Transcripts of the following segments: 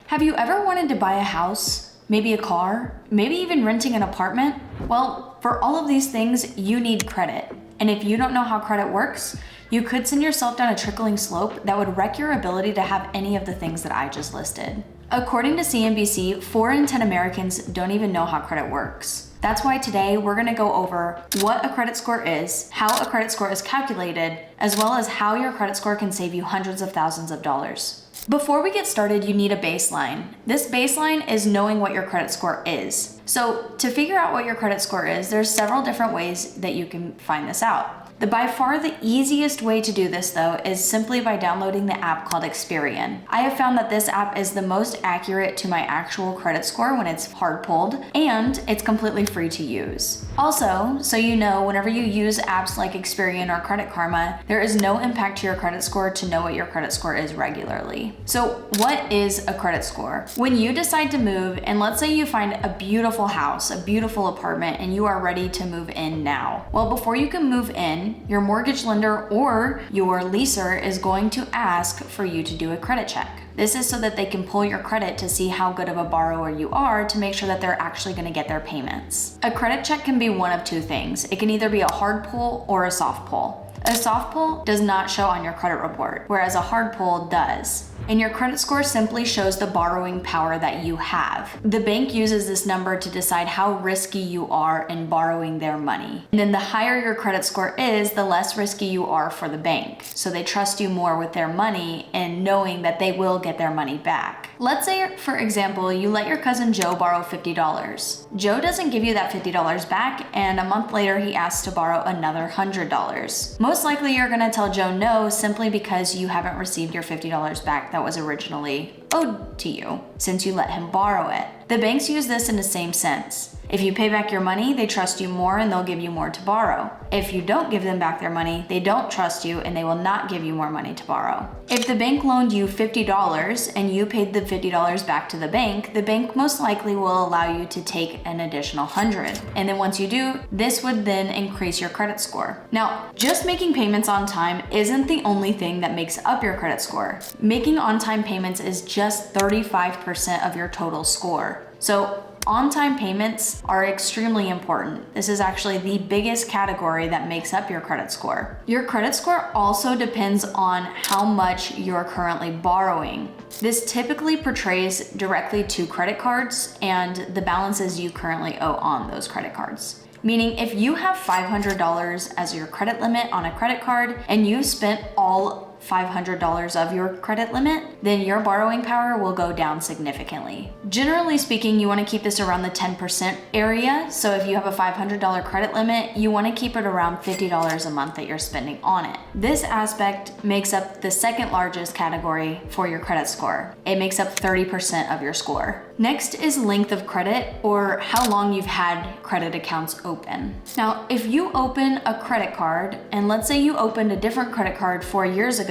Have you ever wanted to buy a house? Maybe a car? Maybe even renting an apartment? Well, for all of these things, you need credit. And if you don't know how credit works, you could send yourself down a trickling slope that would wreck your ability to have any of the things that I just listed. According to CNBC, 4 in 10 Americans don't even know how credit works. That's why today we're gonna go over what a credit score is, how a credit score is calculated, as well as how your credit score can save you hundreds of thousands of dollars. Before we get started, you need a baseline. This baseline is knowing what your credit score is. So to figure out what your credit score is, there's several different ways that you can find this out. By far the easiest way to do this though is simply by downloading the app called Experian. I have found that this app is the most accurate to my actual credit score when it's hard pulled, and it's completely free to use. Also, so you know, whenever you use apps like Experian or Credit Karma, there is no impact to your credit score to know what your credit score is regularly. So what is a credit score? When you decide to move, and let's say you find a beautiful house, a beautiful apartment, and you are ready to move in now. Well, before you can move in, your mortgage lender or your leaser is going to ask for you to do a credit check. This is so that they can pull your credit to see how good of a borrower you are to make sure that they're actually going to get their payments. A credit check can be one of two things. It can either be a hard pull or a soft pull. A soft pull does not show on your credit report, whereas a hard pull does. And your credit score simply shows the borrowing power that you have. The bank uses this number to decide how risky you are in borrowing their money. And then the higher your credit score is, the less risky you are for the bank. So they trust you more with their money and knowing that they will get their money back. Let's say, for example, you let your cousin Joe borrow $50. Joe doesn't give you that $50 back, and a month later he asks to borrow another $100. Most likely you're gonna tell Joe no simply because you haven't received your $50 back that was originally owed to you since you let him borrow it. The banks use this in the same sense. If you pay back your money, they trust you more and they'll give you more to borrow. If you don't give them back their money, they don't trust you and they will not give you more money to borrow. If the bank loaned you $50 and you paid the $50 back to the bank most likely will allow you to take an additional $100. And then once you do, this would then increase your credit score. Now, just making payments on time isn't the only thing that makes up your credit score. Making on-time payments is just 35% of your total score. So on-time payments are extremely important. This is actually the biggest category that makes up your credit score. Your credit score also depends on how much you're currently borrowing. This typically portrays directly to credit cards and the balances you currently owe on those credit cards. Meaning if you have $500 as your credit limit on a credit card and you spent all $500 of your credit limit, then your borrowing power will go down significantly. Generally speaking, you want to keep this around the 10% area. So if you have a $500 credit limit, you want to keep it around $50 a month that you're spending on it. This aspect makes up the second largest category for your credit score. It makes up 30% of your score. Next is length of credit, or how long you've had credit accounts open. Now, if you open a credit card, and let's say you opened a different credit card 4 years ago,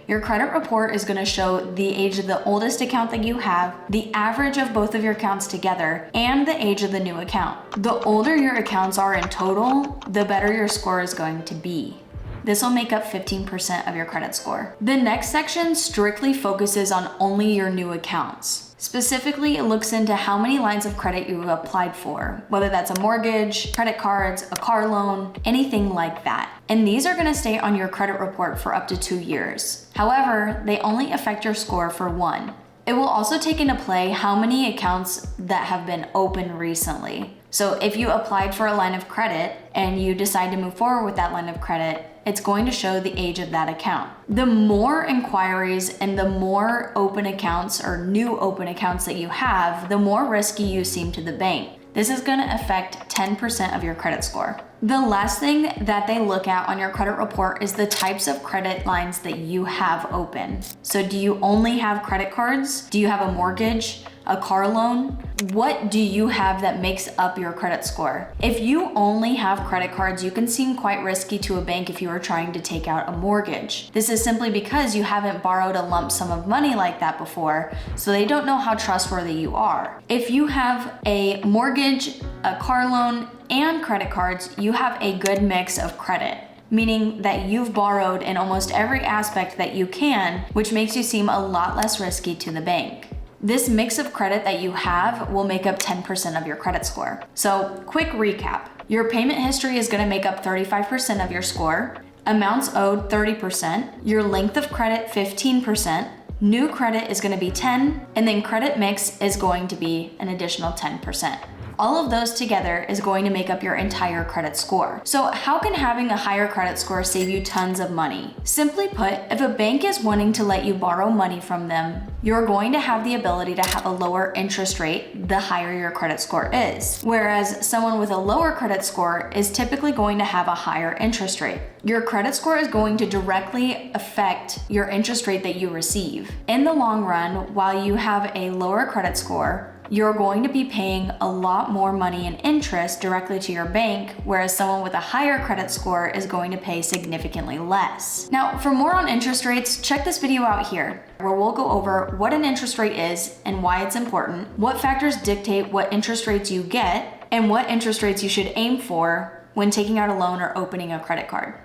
your credit report is going to show the age of the oldest account that you have, the average of both of your accounts together, and the age of the new account. The older your accounts are in total, the better your score is going to be. This will make up 15% of your credit score. The next section strictly focuses on only your new accounts. Specifically, it looks into how many lines of credit you've applied for, whether that's a mortgage, credit cards, a car loan, anything like that. And these are gonna stay on your credit report for up to 2 years. However, they only affect your score for 1. It will also take into play how many accounts that have been opened recently. So if you applied for a line of credit and you decide to move forward with that line of credit, it's going to show the age of that account. The more inquiries and the more open accounts or new open accounts that you have, the more risky you seem to the bank. This is going to affect 10% of your credit score. The last thing that they look at on your credit report is the types of credit lines that you have open. So do you only have credit cards? Do you have a mortgage? A car loan? What do you have that makes up your credit score? If you only have credit cards, you can seem quite risky to a bank if you are trying to take out a mortgage. This is simply because you haven't borrowed a lump sum of money like that before, so they don't know how trustworthy you are. If you have a mortgage, a car loan, and credit cards, you have a good mix of credit, meaning that you've borrowed in almost every aspect that you can, which makes you seem a lot less risky to the bank. This mix of credit that you have will make up 10% of your credit score. So, quick recap. Your payment history is going to make up 35% of your score, amounts owed 30%, your length of credit 15%, new credit is going to be 10, and then credit mix is going to be an additional 10%. All of those together is going to make up your entire credit score. So how can having a higher credit score save you tons of money? Simply put, if a bank is wanting to let you borrow money from them, you're going to have the ability to have a lower interest rate the higher your credit score is. Whereas someone with a lower credit score is typically going to have a higher interest rate. Your credit score is going to directly affect your interest rate that you receive. In the long run, while you have a lower credit score, you're going to be paying a lot more money in interest directly to your bank, whereas someone with a higher credit score is going to pay significantly less. Now, for more on interest rates, check this video out here, where we'll go over what an interest rate is and why it's important, what factors dictate what interest rates you get, and what interest rates you should aim for when taking out a loan or opening a credit card.